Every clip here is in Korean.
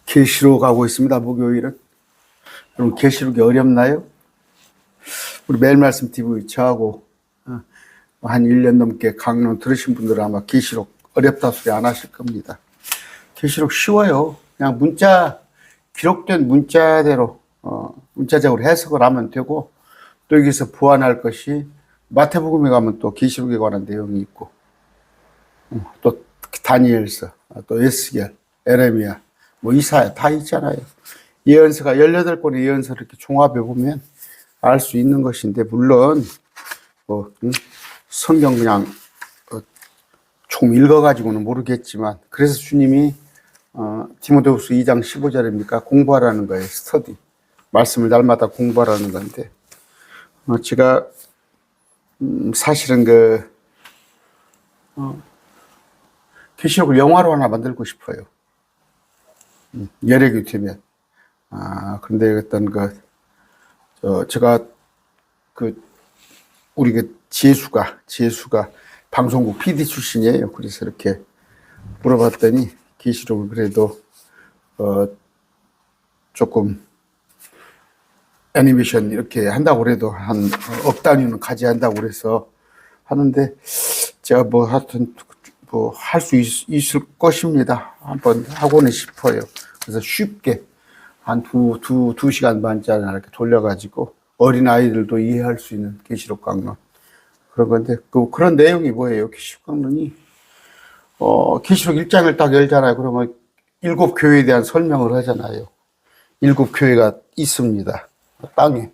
계시록 가고 있습니다. 목요일은. 여러분 계시록이 어렵나요? 우리 매일 말씀 TV 저하고 한 1년 넘게 강론 들으신 분들은 아마 계시록 어렵다 소리 안 하실 겁니다. 계시록 쉬워요. 그냥 기록된 문자대로 문자적으로 해석을 하면 되고, 또 여기서 보완할 것이 마태복음에 가면 또 계시록에 관한 내용이 있고, 또 다니엘서, 또 에스겔, 에레미야, 뭐 이사야 다 있잖아요. 예언서가 18권의 예언서를 이렇게 종합해 보면 알 수 있는 것인데, 물론 성경 그냥 조금 읽어가지고는 모르겠지만, 그래서 주님이 디모데후서 2장 15절입니까? 공부하라는 거예요. 스터디. 말씀을 날마다 공부하라는 건데, 제가 사실은 계시록을 영화로 하나 만들고 싶어요. 여력이 되면. 그런데 어떤 제가 우리 지혜수가 방송국 PD 출신이에요. 그래서 이렇게 물어봤더니 계시록을 그래도 조금 애니메이션 이렇게 한다고 그래도 한 억 단위는 가져야 한다고 그래서 하는데, 제가 하여튼 할 수 있을 것입니다. 한번 하고는 싶어요. 그래서 쉽게 한 두 시간 반짜리 이렇게 돌려가지고 어린아이들도 이해할 수 있는 계시록 강론, 그런 건데, 그런 내용이 뭐예요? 계시록 강론이 계시록 1장을 딱 열잖아요. 그러면 7교회에 대한 설명을 하잖아요. 7교회가 있습니다. 땅에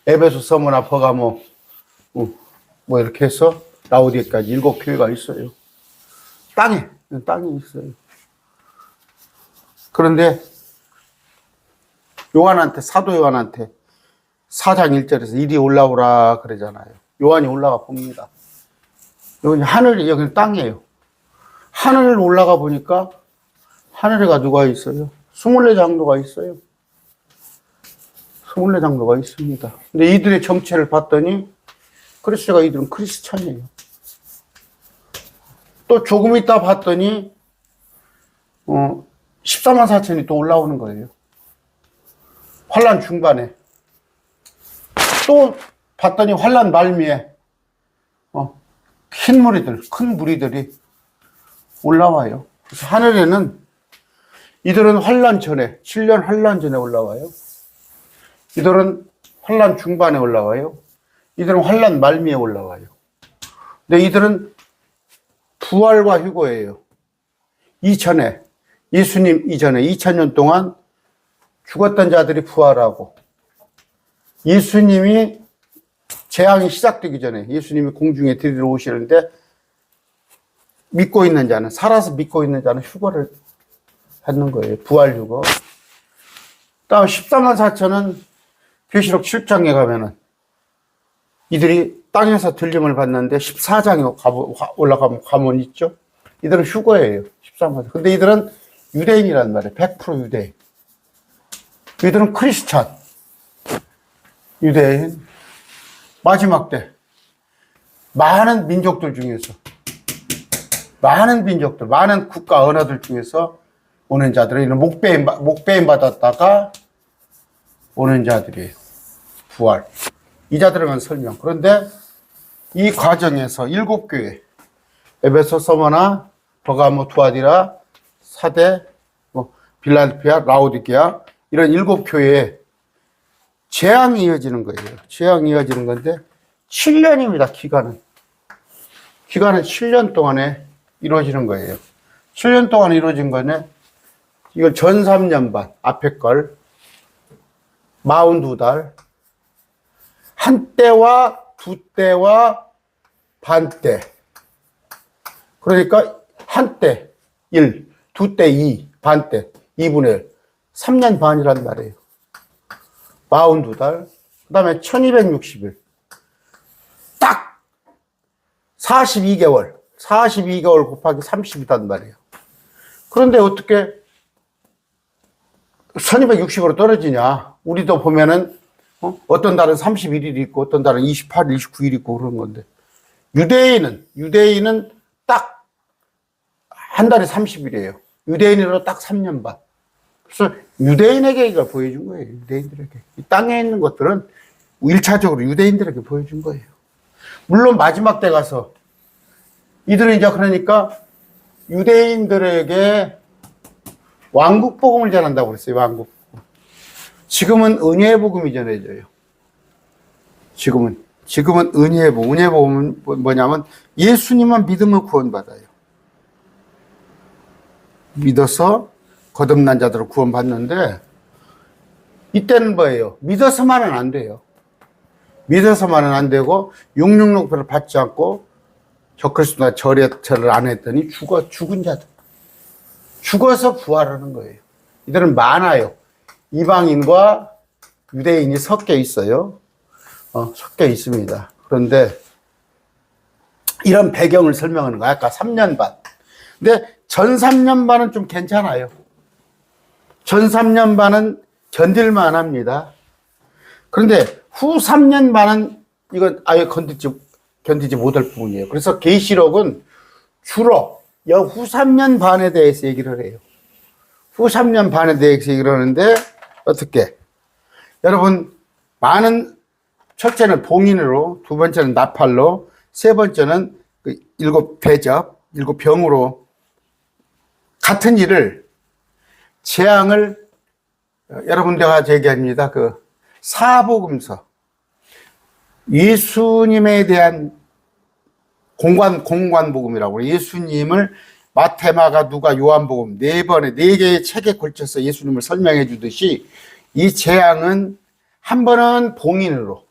에베소, 서머나, 버가모 뭐 이렇게 해서 라오디게까지 7교회가 있어요. 땅에 있어요. 그런데 사도 요한한테 4장 1절에서 이리 올라오라 그러잖아요. 요한이 올라가 봅니다. 여기 여기는 땅이에요. 하늘을 올라가 보니까 하늘에가 누가 있어요? 24장로가 있어요. 24장로가 있습니다. 근데 이들의 정체를 봤더니 이들은 크리스찬이에요. 또 조금 있다 봤더니 14만 4천이 또 올라오는 거예요. 환란 중반에. 또 봤더니 환란 말미에 큰 무리들이 올라와요. 그래서 하늘에는 이들은 환란 전에, 7년 환란 전에 올라와요. 이들은 환란 중반에 올라와요. 이들은 환란 말미에 올라와요. 근데 이들은 부활과 휴거예요. 예수님 이전에 2000년 동안 죽었던 자들이 부활하고, 예수님이 재앙이 시작되기 전에 예수님이 공중에 데리러 오시는데, 살아서 믿고 있는 자는 휴거를 하는 거예요. 부활 휴거. 다음 14만 4천은 계시록 7장에 가면은 이들이 땅에서 들림을 받는데, 14장에 올라가면 가문 있죠? 이들은 휴거예요. 14만 4천. 근데 이들은 유대인이란 말이에요. 100% 유대인. 이들은 크리스찬. 유대인. 마지막 때 많은 민족들 중에서, 많은 국가 언어들 중에서 오는 자들은 이런 목배임 받았다가 오는 자들이에요. 부활. 이 자들은 설명. 그런데 이 과정에서 7교회, 에베소, 서머나, 버가모, 투아디라, 사대, 빌라델피아, 라오디게아, 이런 7교회에 재앙이 이어지는 거예요. 재앙이 이어지는 건데 7년입니다. 기간은 7년 이루어지는 거예요. 7년 동안 이루어진 거는, 이걸 전 3년 반, 앞에 걸 42달, 한 때와 두 때와 반 때. 그러니까 한 때 1, 두 때 2, 반 때 2분의 1, 3년 반이란 말이에요. 42달, 그 다음에 1260일. 딱 42개월 곱하기 30이란 말이에요. 그런데 어떻게 1260으로 떨어지냐? 우리도 보면은 어떤 달은 31일 있고 어떤 달은 28일, 29일 있고 그런 건데, 유대인은 딱 한 달에 30일이에요. 유대인으로 딱 3년 반. 그래서 유대인에게 이걸 보여준 거예요. 유대인들에게. 이 땅에 있는 것들은 1차적으로 유대인들에게 보여준 거예요. 물론 마지막 때 가서 이들은 이제 그러니까 유대인들에게 왕국 복음을 전한다고 그랬어요. 왕국. 지금은 은혜의 복음이 전해져요. 지금은 은혜의 복음. 은혜의 복음은 뭐냐면 예수님만 믿으면 구원받아요. 믿어서 거듭난 자들을 구원받는데 이때는 뭐예요? 믿어서만은 안 돼요. 믿어서만은 안 되고 666표를 받지 않고 적그리스도나 절을 안 했더니 죽은 자들. 죽어서 부활하는 거예요. 이들은 많아요. 이방인과 유대인이 섞여 있어요. 섞여 있습니다. 그런데 이런 배경을 설명하는 거야. 아까 3년 반. 근데 전 3년 반은 좀 괜찮아요. 전 3년 반은 견딜만 합니다. 그런데 후 3년 반은 이건 아예 견디지 못할 부분이에요. 그래서 계시록은 주로 후 3년 반에 대해서 얘기를 해요. 후 3년 반에 대해서 얘기를 하는데 어떻게? 여러분 첫째는 봉인으로, 두 번째는 나팔로, 세 번째는 7대접, 7병으로 같은 일을 재앙을 여러분들과 얘기합니다. 사복음서 예수님에 대한 공관복음이라고 해요. 예수님을 마태, 마가, 누가, 요한복음 4개의 책에 걸쳐서 예수님을 설명해 주듯이 이 재앙은 한 번은 봉인으로,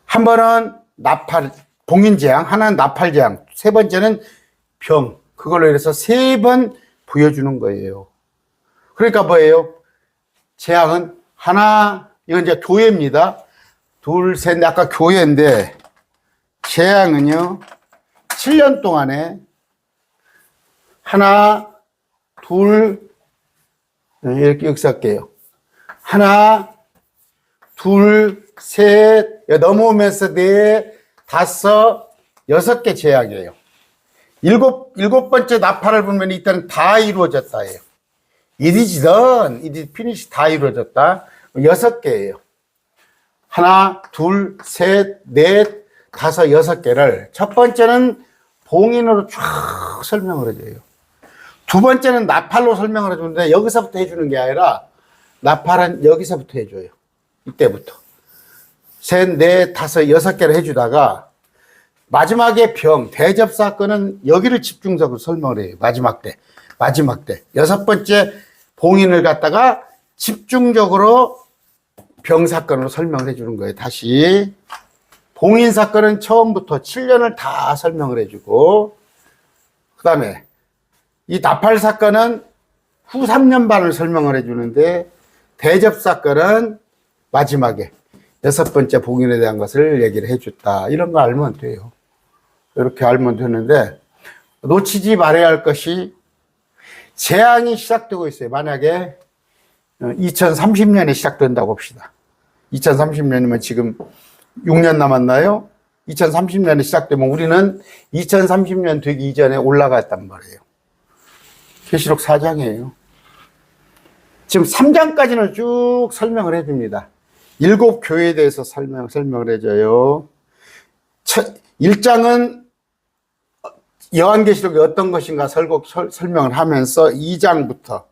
한 번은 봉인재앙, 하나는 나팔재앙, 세 번째는 병, 그걸로 해서 3번 보여주는 거예요. 그러니까 뭐예요? 재앙은 하나, 이건 이제 교회입니다. 둘, 셋, 아까 교회인데, 재앙은요, 7년 동안에 하나, 둘, 이렇게 역사할게요. 하나, 둘, 셋, 넘어오면서 4, 5, 6개 재앙이에요. 일곱 번째 나팔을 불면 이때는 다 이루어졌다예요. It is done, it is finished, 다 이루어졌다. 6개예요. 하나, 둘, 셋, 넷, 5, 6개를 첫 번째는 봉인으로 쫙 설명을 해줘요. 두 번째는 나팔로 설명을 해주는데 여기서부터 해주는 게 아니라 나팔은 여기서부터 해줘요. 이때부터. 셋, 넷, 5, 6개를 해주다가 마지막에 대접 사건은 여기를 집중적으로 설명을 해요. 마지막 때. 6번째 봉인을 갖다가 집중적으로 병 사건으로 설명을 해주는 거예요. 다시. 봉인 사건은 처음부터 7년을 다 설명을 해주고, 그 다음에 이 나팔 사건은 후 3년 반을 설명을 해주는데, 대접 사건은 마지막에 6번째 봉인에 대한 것을 얘기를 해줬다. 이런 거 알면 돼요. 이렇게 알면 되는데, 놓치지 말아야 할 것이 재앙이 시작되고 있어요. 만약에 2030년에 시작된다고 봅시다. 2030년이면 지금 6년 남았나요? 2030년에 시작되면 우리는 2030년 되기 이전에 올라갔단 말이에요. 계시록 4장이에요. 지금 3장까지는 쭉 설명을 해줍니다. 7교회에 대해서 설명을 해줘요. 1장은 요한계시록이 어떤 것인가 설명을 하면서 2장부터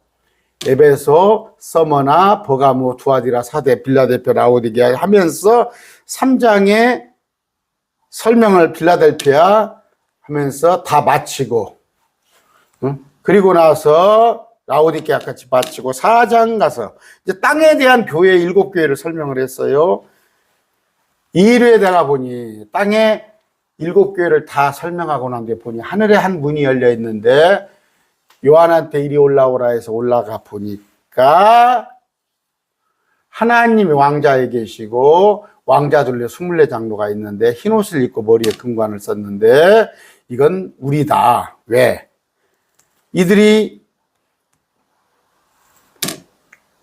에베소, 서머나, 버가모, 두아디라, 사대, 빌라델피아, 라오디게아 하면서 3장의 설명을 빌라델피아 하면서 다 마치고, 그리고 나서 라오디게아 같이 마치고 4장 가서 이제 땅에 대한 교회 7교회를 설명을 했어요. 이 일에 대가 보니 땅에 7교회를 다 설명하고 난 뒤에 보니 하늘에 한 문이 열려 있는데 요한한테 이리 올라오라 해서 올라가 보니까 하나님이 왕자에 계시고 왕자들로 24장로가 있는데 흰옷을 입고 머리에 금관을 썼는데 이건 우리다. 왜? 이들이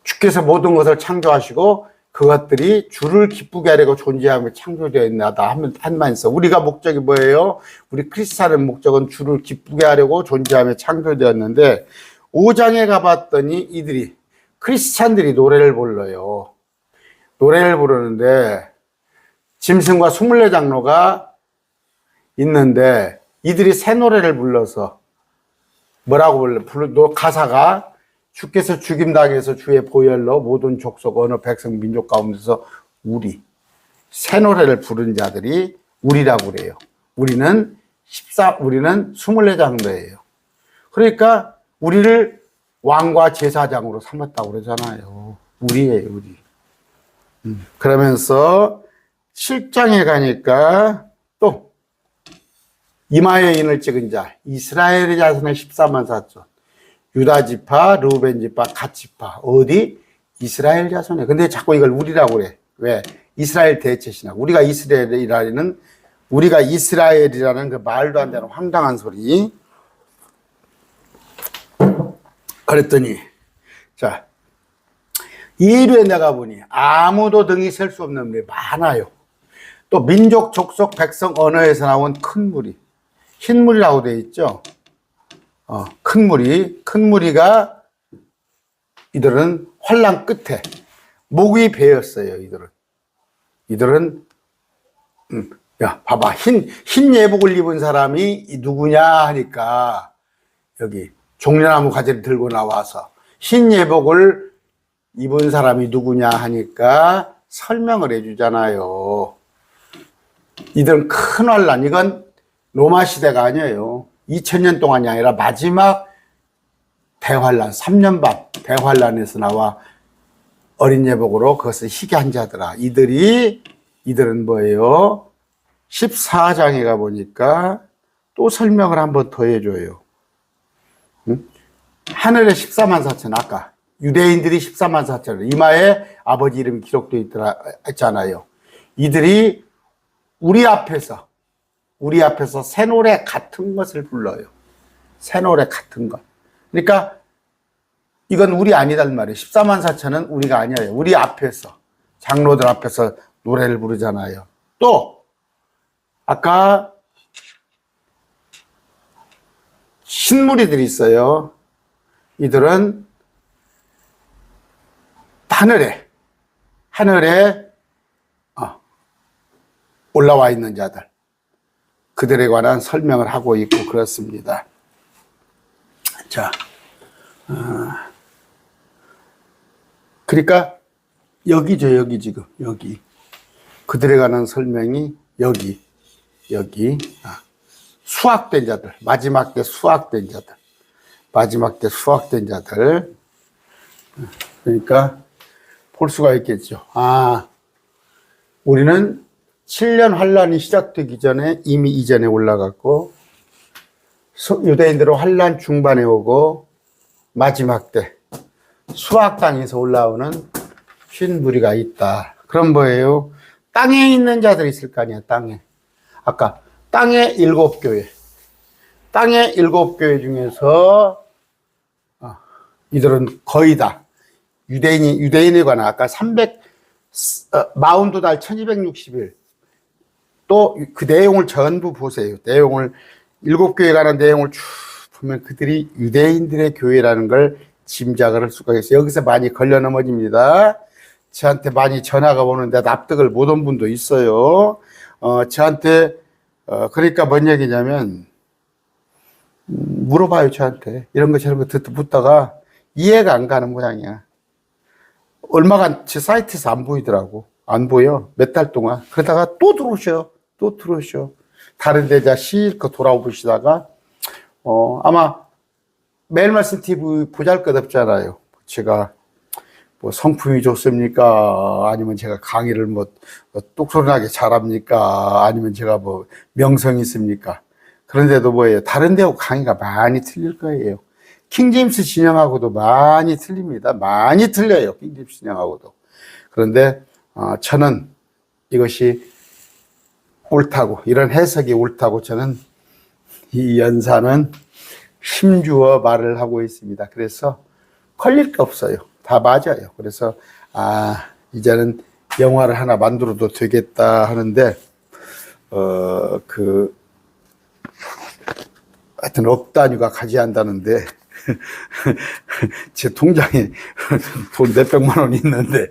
주께서 모든 것을 창조하시고 그것들이 주를 기쁘게 하려고 존재하며 창조되어 있나다 한 말씀. 우리가 목적이 뭐예요? 우리 크리스찬의 목적은 주를 기쁘게 하려고 존재하며 창조되었는데 5장에 가봤더니 이들이 크리스찬들이 노래를 불러요. 노래를 부르는데 짐승과 24장로가 있는데 이들이 새 노래를 불러서 뭐라고 불러? 가사가 주께서 죽임당해서 주의 보혈로 모든 족속 어느 백성 민족 가운데서 새 노래를 부른 자들이 우리라고 그래요. 우리는 24장로예요. 그러니까 우리를 왕과 제사장으로 삼았다고 그러잖아요. 우리예요, 우리. 그러면서 7장에 가니까 또 이마에 인을 찍은 자 이스라엘의 자손의 14만 4천 유다 지파, 르우벤 지파, 갓 지파 어디? 이스라엘 자손에. 근데 자꾸 이걸 우리라고 그래. 왜? 이스라엘 대체신학. 우리가 이스라엘이라는 그 말도 안 되는 황당한 소리. 그랬더니 자 이일에 내가 보니 아무도 등이 셀 수 없는 물이 많아요. 또 민족, 족속, 백성, 언어에서 나온 큰 무리. 흰 물이라고 되어 있죠. 큰 무리가 이들은 환난 끝에 목이 베었어요. 이들은 야 봐봐 흰 예복을 입은 사람이 누구냐 하니까 여기 종려나무 가지를 들고 나와서 흰 예복을 입은 사람이 누구냐 하니까 설명을 해주잖아요. 이들은 큰 환난, 이건 로마 시대가 아니에요. 2000년 동안이 아니라 마지막 대환란, 3년 반 대환란에서 나와 어린 예복으로 그것을 희게 한 자들아. 이들은 뭐예요? 14장에 가보니까 또 설명을 한번 더 해줘요. 하늘에 14만 4천, 아까 유대인들이 14만 4천, 이마에 아버지 이름이 기록되어 있더라 했잖아요. 이들이 우리 앞에서 새 노래 같은 것을 불러요. 새 노래 같은 것. 그러니까 이건 우리 아니단 말이에요. 14만 4천은 우리가 아니에요. 우리 앞에서, 장로들 앞에서 노래를 부르잖아요. 또 아까 신무리들이 있어요. 이들은 하늘에 올라와 있는 자들, 그들에 관한 설명을 하고 있고 그렇습니다. 자, 그러니까 여기죠, 여기 지금 여기 그들에 관한 설명이 여기 수확된 자들, 마지막 때 수확된 자들. 그러니까 볼 수가 있겠죠. 우리는 7년 환란이 시작되기 전에 이미 이전에 올라갔고, 유대인들은 환란 중반에 오고 마지막 때 수학 땅에서 올라오는 흰 무리가 있다. 그럼 뭐예요? 땅에 있는 자들이 있을 거 아니야. 아까 땅의 7교회, 중에서 이들은 거의 다 유대인에 관한 아까 42달 1260일 또 그 내용을 전부 보세요. 7교회에 관한 내용을 쭉 보면 그들이 유대인들의 교회라는 걸 짐작을 할 수가 있어요. 여기서 많이 걸려 넘어집니다. 저한테 많이 전화가 오는데 납득을 못한 분도 있어요. 저한테 그러니까 뭔 얘기냐면 물어봐요. 저한테 이런 거 저런 거 묻다가 이해가 안 가는 모양이야. 얼마간 제 사이트에서 안 보이더라고. 안 보여. 몇 달 동안. 그러다가 또 들어오셔. 다른 데자 실컷 돌아오시다가 아마 매일 말씀 TV 보잘것없잖아요. 제가 뭐 성품이 좋습니까? 아니면 제가 강의를 똑소리나게 잘합니까? 아니면 제가 뭐 명성이 있습니까? 그런데도 뭐예요? 다른 데하고 강의가 많이 틀릴 거예요. 킹제임스 진영하고도 많이 틀립니다. 많이 틀려요. 킹제임스 진영하고도. 그런데 저는 이것이 옳다고, 이런 해석이 옳다고 저는 이 연사는 힘주어 말을 하고 있습니다. 그래서 걸릴 게 없어요. 다 맞아요. 그래서 이제는 영화를 하나 만들어도 되겠다 하는데, 하여튼 억 단위가 가지한다는데, 제 통장에 돈 몇백만 원 있는데,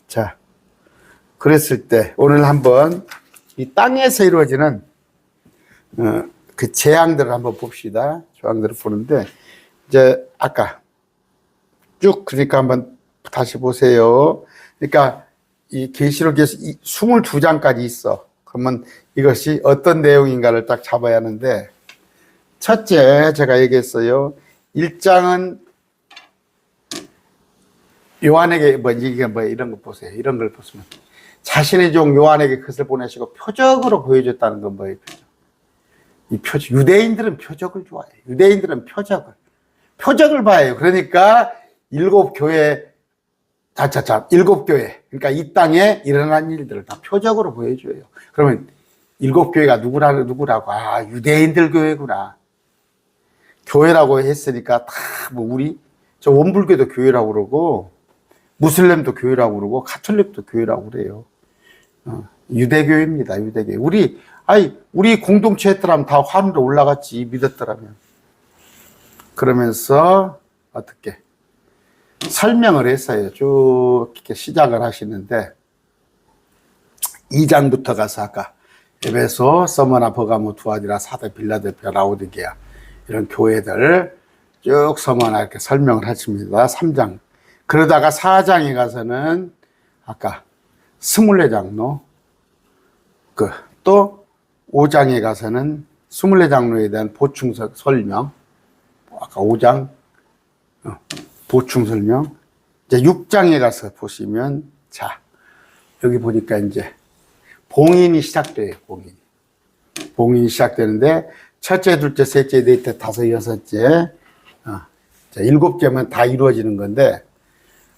자, 그랬을 때, 오늘 한번 이 땅에서 이루어지는, 그 재앙들을 한번 봅시다. 재앙들을 보는데, 이제 아까 쭉 그러니까 한번 다시 보세요. 그러니까 이 계시록에서 22장까지 있어. 그러면 이것이 어떤 내용인가를 딱 잡아야 하는데, 첫째 제가 얘기했어요. 1장은 요한에게 이게 이런 거 보세요. 이런 걸 보시면 자신의 종 요한에게 그것을 보내시고 표적으로 보여줬다는 건 뭐예요? 이 표적. 유대인들은 표적을 좋아해요. 유대인들은 표적을 봐요. 그러니까 일곱 교회, 그러니까 이 땅에 일어난 일들을 다 표적으로 보여줘요. 그러면 일곱 교회가 누구라고? 아, 유대인들 교회구나. 교회라고 했으니까 다 저 원불교도 교회라고 그러고, 무슬림도 교회라고 그러고, 가톨릭도 교회라고 그래요. 유대교회입니다, 유대교회. 우리 공동체 했더라면 다 하늘에 올라갔지, 믿었더라면. 그러면서, 어떻게? 설명을 했어요. 쭉 이렇게 시작을 하시는데, 2장부터 가서 아까, 에베소, 서머나, 버가모, 두아디라, 사대, 빌라델피아, 라오디게아, 이런 교회들 쭉 서머나 이렇게 설명을 하십니다. 3장. 그러다가 4장에 가서는 아까 24장로, 또 5장에 가서는 24장로에 대한 보충 설명, 아까 5장, 보충 설명. 이제 6장에 가서 보시면, 자, 여기 보니까 이제 봉인이 시작돼요, 봉인이 시작되는데, 첫째, 둘째, 셋째, 넷째, 다섯, 여섯째, 자, 7개면 다 이루어지는 건데,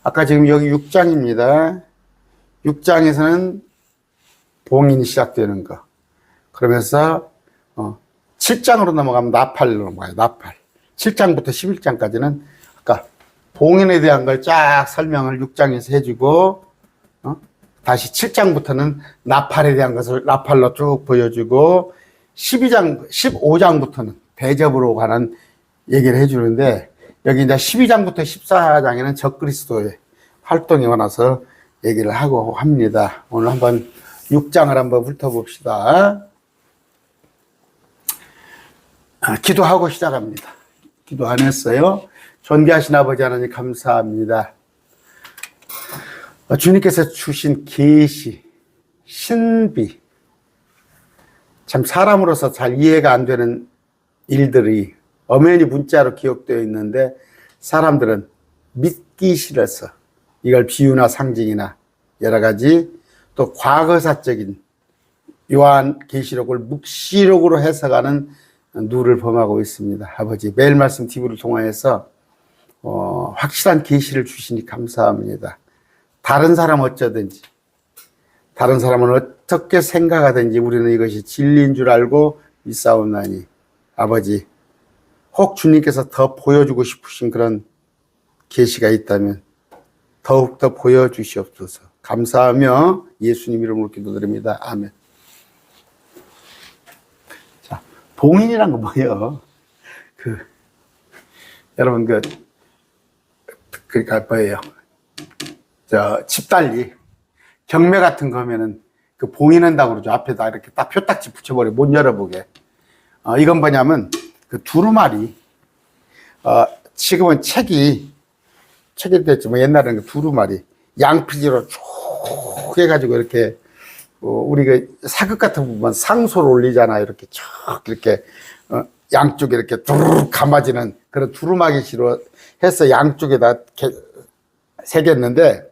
아까 지금 여기 6장입니다. 6장에서는 봉인이 시작되는 거. 그러면서, 7장으로 넘어가면 나팔로 넘어가요, 나팔. 7장부터 11장까지는 아까 봉인에 대한 걸 쫙 설명을 6장에서 해주고, 다시 7장부터는 나팔에 대한 것을 나팔로 쭉 보여주고, 15장부터는 대접으로 관한 얘기를 해주는데, 여기 이제 12장부터 14장에는 적그리스도의 활동에 관해서 얘기를 하고 합니다. 오늘 한번 6장을 한번 훑어봅시다. 기도하고 시작합니다. 기도 안 했어요. 존귀하신 아버지 하나님 감사합니다. 주님께서 주신 계시, 신비, 참 사람으로서 잘 이해가 안 되는 일들이 엄연히 문자로 기록되어 있는데, 사람들은 믿기 싫어서 이걸 비유나 상징이나 여러 가지 또 과거사적인 요한 계시록을 묵시록으로 해석하는 누를 범하고 있습니다. 아버지, 매일 말씀 TV를 통하여서 확실한 계시를 주시니 감사합니다. 다른 사람 어쩌든지, 다른 사람은 어떻게 생각하든지 우리는 이것이 진리인 줄 알고 믿사옵나니, 아버지, 혹 주님께서 더 보여주고 싶으신 그런 계시가 있다면 더욱더 보여주시옵소서. 감사하며 예수님 이름으로 기도드립니다. 아멘. 자, 봉인이란 건 뭐예요? 여러분, 그러니까 뭐예요? 집달리, 경매 같은 거면은 봉인한다고 그러죠. 앞에다 이렇게 딱 표딱지 붙여버려, 못 열어보게. 이건 뭐냐면, 두루마리, 지금은 책이 됐지만 옛날에는 두루마리, 양피지로 쭉 해가지고 이렇게, 우리가 사극 같은 거 보면 상소를 올리잖아요. 이렇게 쭉, 이렇게, 양쪽에 이렇게 두루룩 감아지는 그런 두루마기시로 해서 양쪽에다 새겼는데,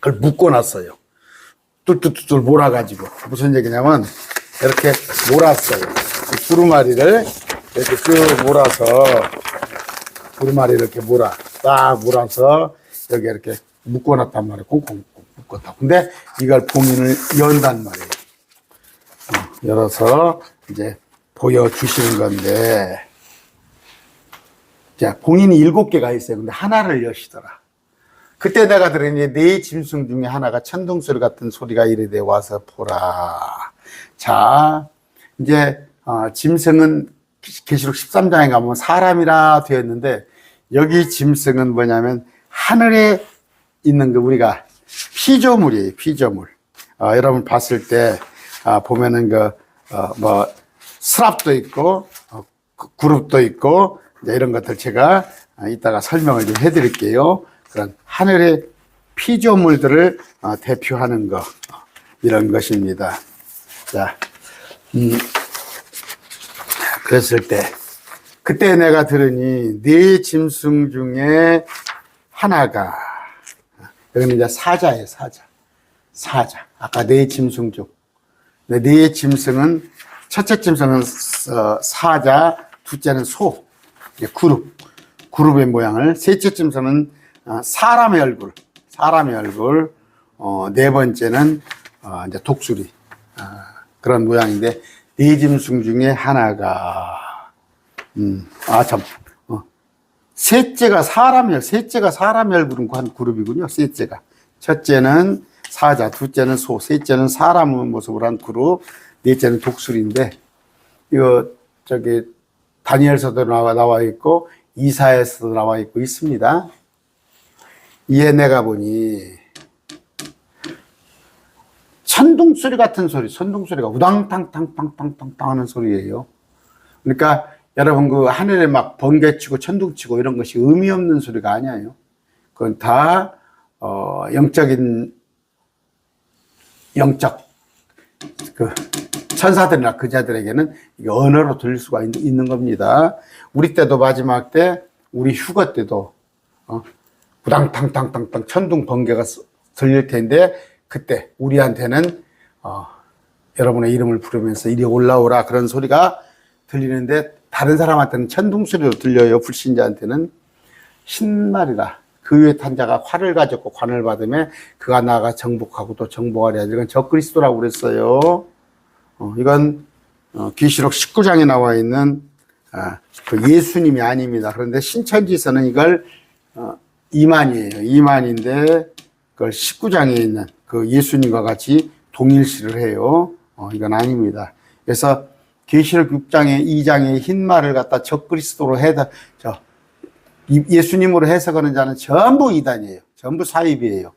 그걸 묶어놨어요. 뚫뚫뚫 몰아가지고. 무슨 얘기냐면, 이렇게 몰았어요. 두루마리를 이렇게 쭉 몰아서, 두루마리를 이렇게 딱 몰아서, 여기 이렇게 묶어놨단 말이에요. 콩콩 묶었다. 근데 이걸 봉인을 연단 말이에요. 열어서 이제 보여주시는 건데, 자, 봉인이 7개가 있어요. 근데 하나를 여시더라. 그때 내가 들으니 네 짐승 중에 하나가 천둥소리 같은 소리가 이르되 와서 보라. 자, 이제 짐승은 계시록 13장에 가보면 사람이라 되었는데 여기 짐승은 뭐냐면 하늘에 있는 거 우리가 피조물이에요. 피조물. 여러분 봤을 때 보면은 뭐 스랍도 있고 그룹도 있고 이제 이런 것들 제가 이따가 설명을 좀 해드릴게요. 그런 하늘의 피조물들을 대표하는 거 이런 것입니다. 자, 그랬을 때 그때 내가 들으니 네 짐승 중에 하나가 여기는 이제 사자예요. 사자. 아까 네 짐승 중 네 짐승은 첫째 짐승은 사자, 둘째는 소, 그룹의 모양을, 셋째 짐승은 사람의 얼굴, 네 번째는 이제 독수리 그런 모양인데 네 짐승 중에 하나가 셋째가 사람의 얼굴은 한 그룹이군요. 셋째가 첫째는 사자, 둘째는 소, 셋째는 사람의 모습을 한 그룹, 넷째는 독수리인데 이거 다니엘서도 나와 있고 이사야서도 나와 있고 있습니다. 이에 내가 보니 천둥소리 같은 소리, 천둥소리가 우당탕탕탕탕탕 하는 소리예요. 그러니까 여러분 그 하늘에 막 번개치고 천둥치고 이런 것이 의미 없는 소리가 아니에요. 그건 다 영적 그 천사들이나 그자들에게는 이게 언어로 들릴 수가 있는 겁니다. 우리 때도 마지막 때 우리 휴거 때도 우당탕탕탕탕 천둥 번개가 들릴 텐데 그때 우리한테는 여러분의 이름을 부르면서 이리 올라오라 그런 소리가 들리는데 다른 사람한테는 천둥 소리로 들려요. 불신자한테는 신말이라 그 위에 탄 자가 활을 가졌고 관을 받으며 그가 나아가 정복하고 또 정복하려 하지. 이건 적그리스도라고 그랬어요. 이건 계시록 19장에 나와 있는 그 예수님이 아닙니다. 그런데 신천지에서는 이걸 이만이에요. 이만인데 그걸 19장에 있는 그 예수님과 같이 동일시를 해요. 이건 아닙니다. 그래서 계시록 6장에 2장에 흰 말을 갖다 적그리스도로 예수님으로 해석하는 자는 전부 이단이에요. 전부 사입이에요.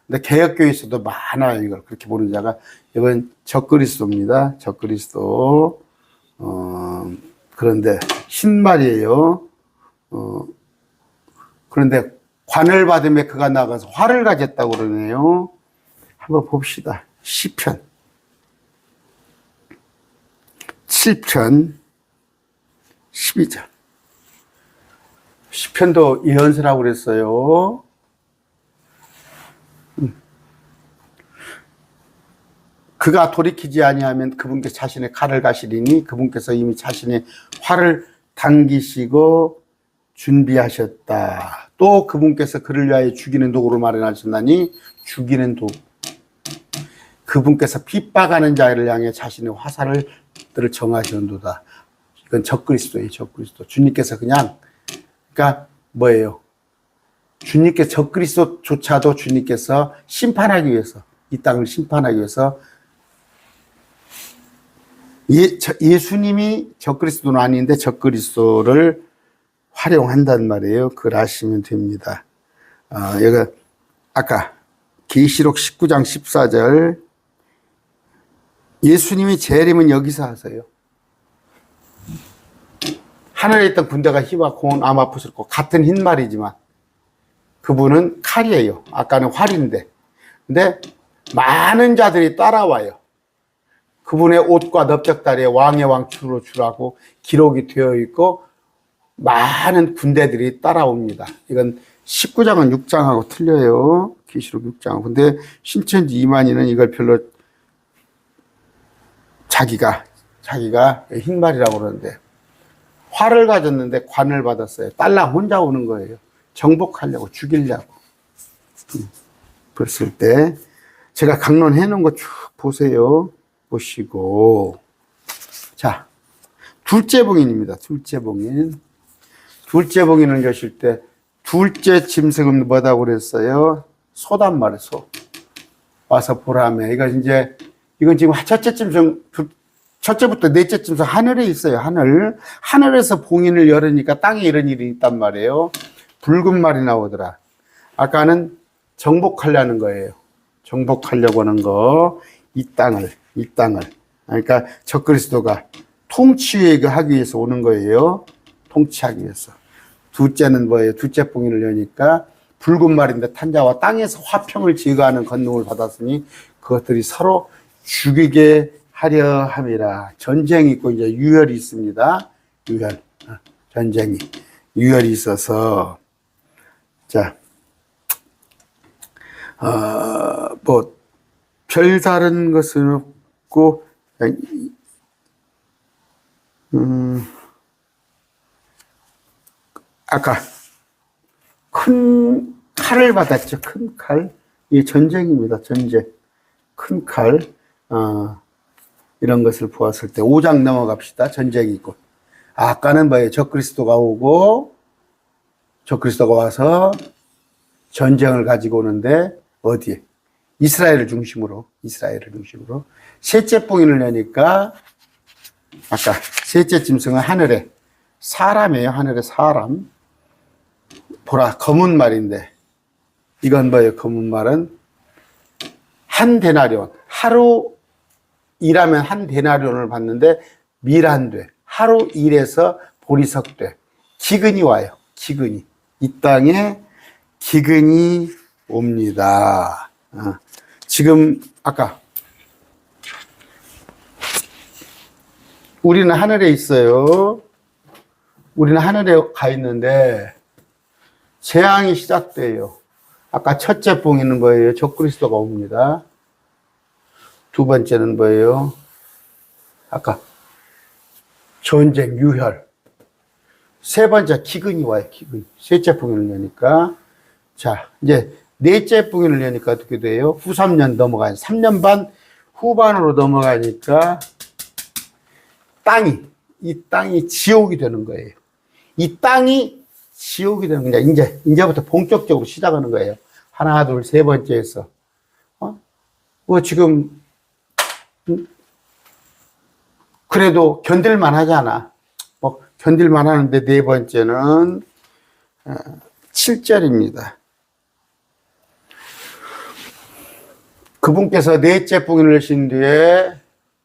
근데 개혁교회에서도 많아요. 이걸 그렇게 보는 자가. 이건 적그리스도입니다. 적그리스도. 그런데 흰 말이에요. 그런데 관을 받으며 그가 나가서 활을 가졌다고 그러네요. 한번 봅시다. 시편 7편 12절. 시편도 예언서라고 그랬어요. 그가 돌이키지 아니하면 그분께 자신의 칼을 가시리니 그분께서 이미 자신의 활을 당기시고 준비하셨다. 또 그분께서 그를 위하여 죽이는 도구를 마련하셨나니 죽이는 도구. 그분께서 핍박하는 자를 향해 자신의 화살들을 정하셨도다. 이건 적그리스도예요. 적그리스도. 주님께서 그러니까 뭐예요? 주님께서 적그리스도조차도 주님께서 심판하기 위해서 이 땅을 심판하기 위해서 예수님이 적그리스도는 아닌데 적그리스도를 활용한단 말이에요. 그걸 아시면 됩니다. 여기 아까 계시록 19장 14절 예수님이 재림은 여기서 하세요. 하늘에 있던 군대가 희와 공은 아마푸스럽고 같은 흰 말이지만 그분은 칼이에요. 아까는 활인데 근데 많은 자들이 따라와요. 그분의 옷과 넓적다리에 왕의 왕 주라고 기록이 되어 있고 많은 군대들이 따라옵니다. 이건 19장은 6장하고 틀려요. 계시록 6장. 근데 신천지 이만희는 이걸 별로 자기가 흰말이라고 그러는데 활을 가졌는데 관을 받았어요. 딸랑 혼자 오는 거예요. 정복하려고 죽이려고. 그랬을 때 제가 강론해 놓은 거 쭉 보세요. 보시고 자 둘째 봉인입니다. 둘째 봉인을 여실 때 둘째 짐승은 뭐다고 그랬어요? 소단 말이에요, 소. 와서 보라매. 이건 지금 첫째 짐승, 첫째부터 넷째 짐승 하늘에 있어요, 하늘. 하늘에서 봉인을 열으니까 땅에 이런 일이 있단 말이에요. 붉은 말이 나오더라. 아까는 정복하려는 거예요. 정복하려고 하는 거. 이 땅을. 그러니까 적그리스도가 통치하기 위해서 오는 거예요. 통치하기 위해서. 둘째는 뭐예요? 둘째 봉인을 여니까 붉은 말인데 탄자와 땅에서 화평을 지어가는 권능을 받았으니 그것들이 서로 죽이게 하려 함이라. 전쟁이 있고 이제 유혈이 있습니다. 유혈. 전쟁이. 유혈이 있어서. 자, 별다른 것은 없고, 아까 큰 칼을 받았죠. 큰 칼. 이게 전쟁입니다. 전쟁. 큰 칼. 이런 것을 보았을 때 5장 넘어갑시다. 전쟁이 있고. 아까는 뭐예요? 적그리스도가 오고, 적그리스도가 와서 전쟁을 가지고 오는데 어디에? 이스라엘을 중심으로. 셋째 봉인을 여니까 아까 셋째 짐승은 하늘에 사람이에요. 하늘에 사람. 보라, 검은 말인데 이건 뭐예요? 검은 말은 한 데나리온. 하루 일하면 한 데나리온을 받는데 밀한돼. 하루 일해서 보리석돼. 기근이 와요. 기근이. 이 땅에 기근이 옵니다. 지금 아까 우리는 하늘에 있어요. 우리는 하늘에 가 있는데 재앙이 시작돼요. 아까 첫째 봉인은 뭐예요? 적그리스도가 옵니다. 두 번째는 뭐예요? 아까 전쟁, 유혈. 세 번째 기근이 와요. 기근. 셋째 봉인을 여니까. 자, 이제 넷째 봉인을 여니까 어떻게 돼요? 후 3년 넘어가요. 3년 반 후반으로 넘어가니까 이 땅이 지옥이 되는 거예요. 이 땅이 지옥이 되는 거냐. 이제부터 본격적으로 시작하는 거예요. 하나, 둘, 세 번째에서. 지금, 그래도 견딜만 하잖아. 견딜만 하는데 네 번째는 7절입니다. 그분께서 넷째 봉인을 하신 뒤에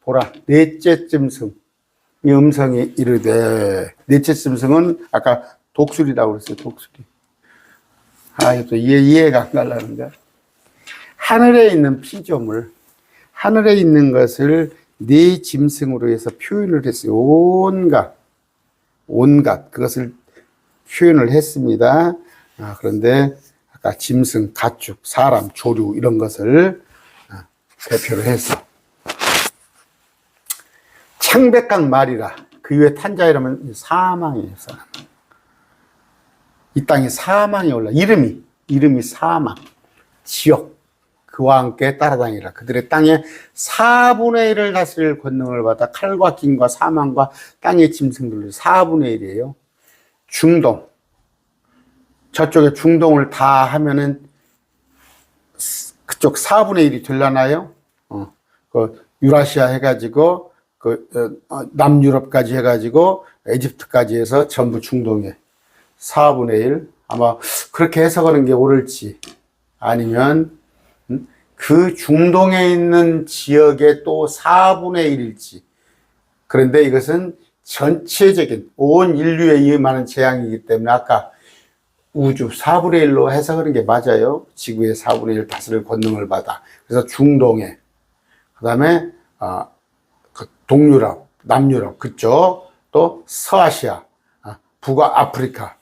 보라, 넷째 짐승. 이 음성이 이르되, 넷째 짐승은 아까 독수리라고 그랬어요. 독수리. 또 이해가 안 가려는가? 하늘에 있는 피조물, 하늘에 있는 것을 네 짐승으로 해서 표현을 했어요. 온갖 그것을 표현을 했습니다. 그런데 아까 짐승, 가축, 사람, 조류 이런 것을 대표로 해서 창백한 말이라. 그 이후에 탄자이라면 사망이에요. 사망. 이 땅에 사망이 올라. 이름이 사망, 지옥. 그와 함께 따라다니라. 그들의 땅에 4분의 1을 다스릴 권능을 받아 칼과 김과 사망과 땅의 짐승들로 4분의 1이에요. 중동. 저쪽에 중동을 다 하면은 그쪽 4분의 1이 되려나요? 유라시아 해가지고, 남유럽까지 해가지고, 에집트까지 해서 전부 중동에 4분의 1. 아마 그렇게 해석하는 게 옳을지, 아니면, 그 중동에 있는 지역의 또 4분의 1일지. 그런데 이것은 전체적인 온 인류에 임하는 재앙이기 때문에 아까 우주 4분의 1로 해석하는 게 맞아요. 지구의 4분의 1 다스릴 권능을 받아. 그래서 중동에, 그 다음에 동유럽, 남유럽 그쪽, 또 서아시아, 북아 아프리카,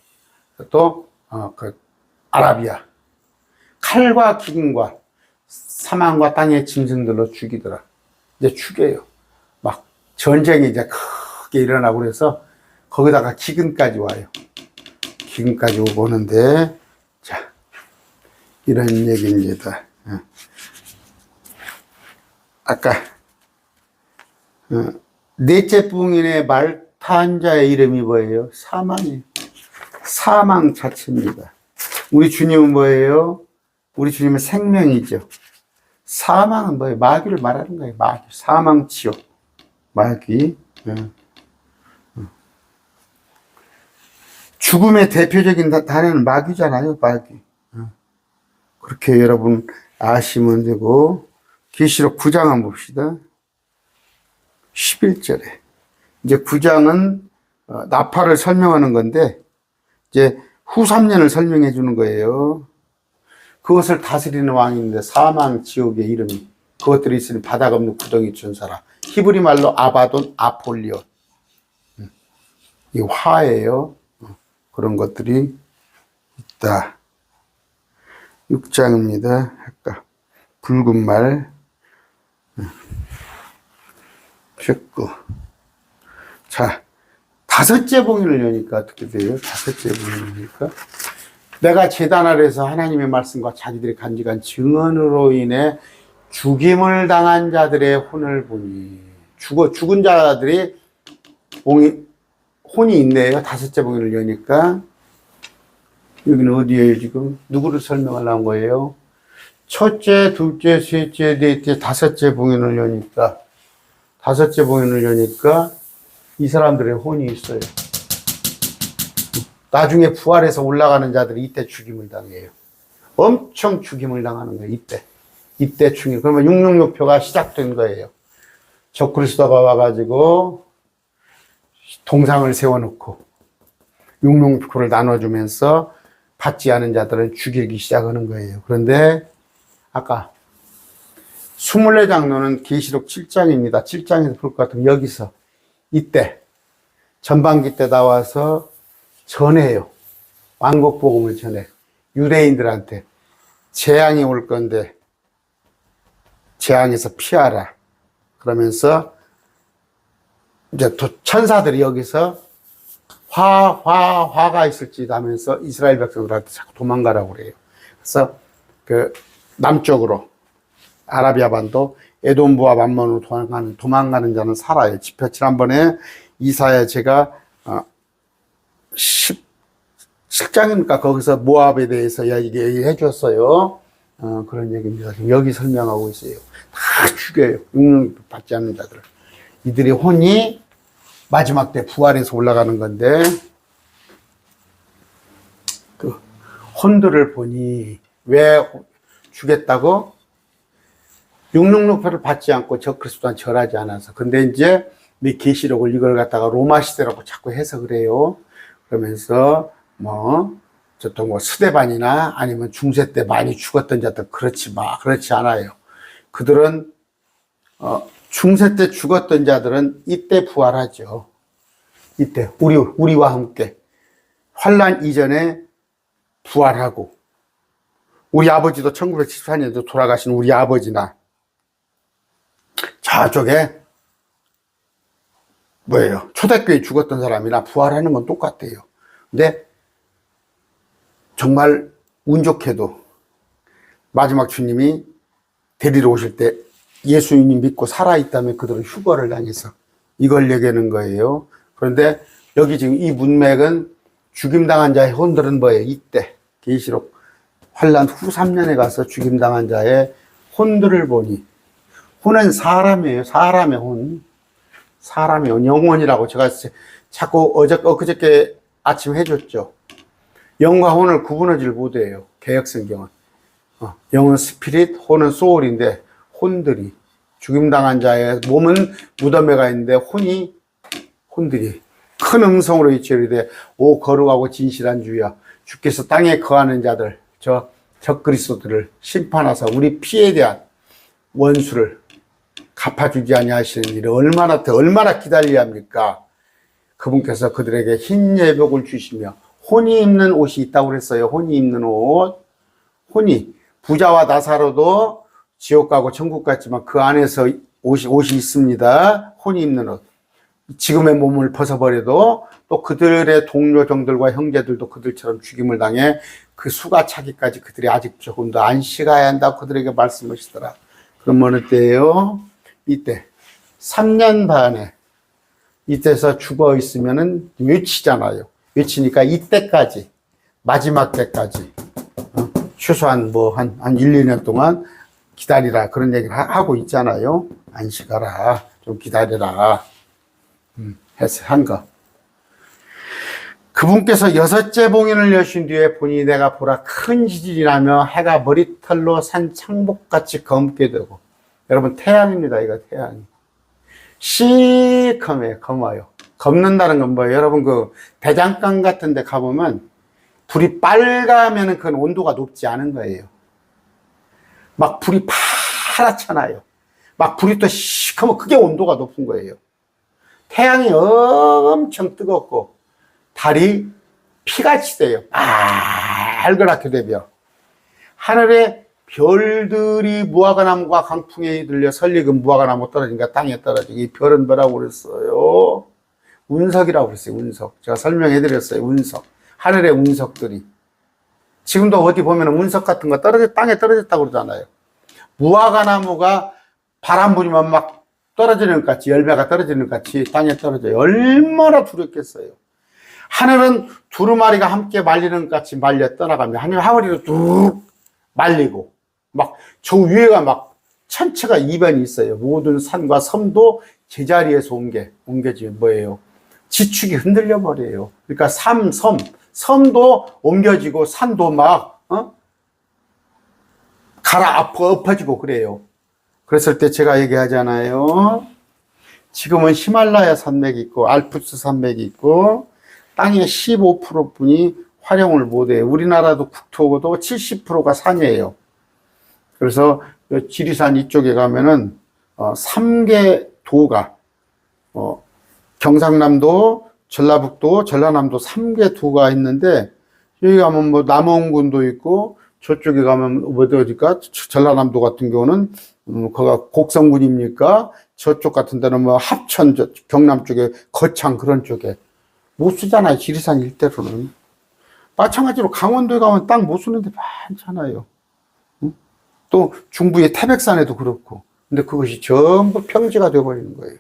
또 아라비아. 칼과 기근과 사망과 땅의 짐승들로 죽이더라. 이제 죽여요. 막 전쟁이 이제 크게 일어나고 그래서 거기다가 기근까지 와요. 기근까지 오고 오는데, 자, 이런 얘기입니다. 아까 넷째 봉인의 말탄자의 이름이 뭐예요? 사망이에요. 사망 자체입니다. 우리 주님은 뭐예요? 우리 주님은 생명이죠. 사망은 뭐예요? 마귀를 말하는 거예요. 마귀. 사망, 지옥. 마귀. 죽음의 대표적인 단어는 마귀잖아요. 마귀. 그렇게 여러분 아시면 되고, 계시록 9장 한번 봅시다. 11절에. 이제 9장은 나팔을 설명하는 건데, 이제 후 3년을 설명해 주는 거예요. 그것을 다스리는 왕이 있는데, 사망, 지옥의 이름이, 그것들이 있으니 바닥 없는 구덩이 천사라. 히브리 말로 아바돈, 아폴리온. 이 화예요. 그런 것들이 있다. 6장입니다. 아까 붉은 말. 19. 자, 다섯째 봉인을 여니까 어떻게 돼요? 다섯째 봉인을 여니까 내가 제단 아래서 하나님의 말씀과 자기들의 간직한 증언으로 인해 죽임을 당한 자들의 혼을 보니, 죽은 자들이 혼이 있네요. 다섯째 봉인을 여니까. 여기는 어디에요, 지금? 누구를 설명하려는 거예요? 첫째, 둘째, 셋째, 넷째, 다섯째 봉인을 여니까, 다섯째 봉인을 여니까 이 사람들의 혼이 있어요. 나중에 부활해서 올라가는 자들이 이때 죽임을 당해요. 엄청 죽임을 당하는 거예요, 이때. 이때 죽임. 그러면 666표가 시작된 거예요. 적그리스도가 와가지고 동상을 세워놓고 666표를 나눠주면서 받지 않은 자들은 죽이기 시작하는 거예요. 그런데 아까 24장로는 계시록 7장입니다. 7장에서 볼 것 같으면 여기서 이때 전반기 때 나와서 전해요. 왕국복음을 전해. 유대인들한테 재앙이 올 건데 재앙에서 피하라. 그러면서 이제 천사들이 여기서 화가 있을지 하면서 이스라엘 백성들한테 자꾸 도망가라고 그래요. 그래서 그 남쪽으로 아라비아 반도 에돔부와 만몬으로 도망가는 자는 살아요. 집회 지난번에 이사야 제가 17장이니까 거기서 모압에 대해서 얘기해 줬어요. 그런 얘기입니다. 지금 여기 설명하고 있어요. 다 죽여요. 받지 않는 자들. 이들의 혼이 마지막 때 부활해서 올라가는 건데, 그 혼들을 보니 왜 주겠다고? 666표를 받지 않고 적그리스도한 절하지 않아서. 근데 이제 이 계시록을 이걸 갖다가 로마 시대라고 자꾸 해석을 해요. 그러면서 저또 스데반이나 아니면 중세 때 많이 죽었던 자들 그렇지 않아요. 그들은 중세 때 죽었던 자들은 이때 부활하죠. 이때 우리와 함께 환란 이전에 부활하고, 우리 아버지도 1974년도 돌아가신 우리 아버지나 저쪽에 초대교회 죽었던 사람이나 부활하는 건 똑같아요. 근데 정말 운 좋게도 마지막 주님이 데리러 오실 때 예수님이 믿고 살아있다면 그들은 휴거를 당해서 이걸 얘기하는 거예요. 그런데 여기 지금 이 문맥은 죽임당한 자의 혼들은 뭐예요? 이때 계시록 환란 후 3년에 가서 죽임당한 자의 혼들을 보니, 혼은 사람이에요. 사람의 혼. 사람의 혼. 영혼이라고 제가 자꾸 엊그저께 아침 해줬죠. 영과 혼을 구분하지 못해요. 개역성경은. 영은 스피릿, 혼은 소울인데, 혼들이, 죽임당한 자의 몸은 무덤에 가 있는데 혼들이 큰 음성으로 외치리되 오 거룩하고 진실한 주여, 주께서 땅에 거하는 자들, 적그리스도들을 심판하사 우리 피에 대한 원수를 갚아주지 아니하시는 일을 얼마나 기다려야 합니까? 그분께서 그들에게 흰 예복을 주시며 혼이 입는 옷이 있다고 그랬어요. 혼이 입는 옷. 혼이, 부자와 나사로도 지옥 가고 천국 갔지만 그 안에서 옷이 있습니다. 혼이 입는 옷. 지금의 몸을 벗어버려도 또 그들의 동료정들과 형제들도 그들처럼 죽임을 당해 그 수가 차기까지 그들이 아직 조금 더 안식해야 한다고 그들에게 말씀하시더라. 그럼 어느 때예요? 이때 3년 반에 이때서 죽어 있으면은 외치잖아요. 외치니까 이때까지, 마지막 때까지 최소한 뭐 한 1, 2년 동안 기다리라 그런 얘기를 하고 있잖아요. 안식하라, 좀 기다려라 해서 한 거. 그분께서 6째 봉인을 여신 뒤에 보니 내가 보라 큰 지진이 나며 해가 머리털로 산 창복같이 검게 되고, 여러분 태양입니다. 이거 태양이 시커매요. 검어요. 검는다는 건 뭐예요? 여러분 그 대장간 같은 데 가보면 불이 빨가면은 그건 온도가 높지 않은 거예요. 막 불이 파랗잖아요. 막 불이 또 시커멓고 그게 온도가 높은 거예요. 태양이 엄청 뜨겁고 달이 피같이 돼요. 빨갛게 되며 하늘에 별들이 무화과나무가 강풍에 들려 설익은 무화과나무 떨어지니까 땅에 떨어지고, 이 별은 뭐라고 그랬어요? 운석이라고 그랬어요. 운석. 제가 설명해 드렸어요. 운석. 하늘의 운석들이. 지금도 어디 보면 운석 같은 거 땅에 떨어졌다고 그러잖아요. 무화과나무가 바람 불면 막 떨어지는 것 같이, 열매가 떨어지는 것 같이 땅에 떨어져요. 얼마나 두렵겠어요. 하늘은 두루마리가 함께 말리는 것 같이 말려 떠나가며 하늘이 뚝 말리고, 막 저 위에가 막 천체가 이변이 있어요. 모든 산과 섬도 제자리에서 옮겨지면 뭐예요? 지축이 흔들려 버려요. 그러니까 섬도 옮겨지고 산도 막 엎어지고 그래요. 그랬을 때 제가 얘기하잖아요. 지금은 히말라야 산맥이 있고 알프스 산맥이 있고 땅의 15%뿐이 활용을 못해요. 우리나라도 국토도 70%가 산이에요. 그래서 지리산 이쪽에 가면은 3개 도가 경상남도, 전라북도, 전라남도 3개 도가 있는데, 여기 가면 뭐 남원군도 있고, 저쪽에 가면 어디까? 전라남도 같은 경우는 거기가 곡성군입니까? 저쪽 같은 데는 뭐 합천, 경남 쪽에 거창 그런 쪽에 못 쓰잖아요. 지리산 일대로는. 마찬가지로 강원도에 가면 땅 못 쓰는 데 많잖아요. 또 중부의 태백산에도 그렇고. 근데 그것이 전부 평지가 되어버리는 거예요.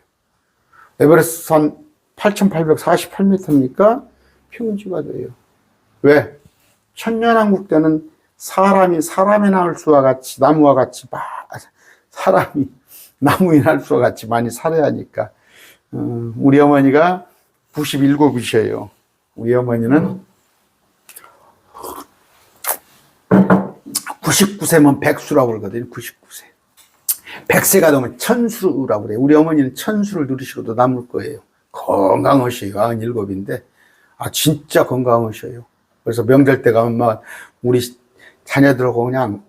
에베레스트 산 8,848m입니까? 평지가 돼요. 왜? 천년왕국 때는 사람의 날 수와 같이, 나무와 같이, 사람이 나무의 날 수와 같이 많이 살아야 하니까. 우리 어머니가 97이셔요. 우리 어머니는 99세면 백수라고 그러거든요. 99세. 100세가 넘으면 천수라고 그래요. 우리 어머니는 천수를 누리시고도 남을 거예요. 건강하셔요. 97인데. 진짜 건강하셔요. 그래서 명절 때 가면 막 우리 자녀들하고 그냥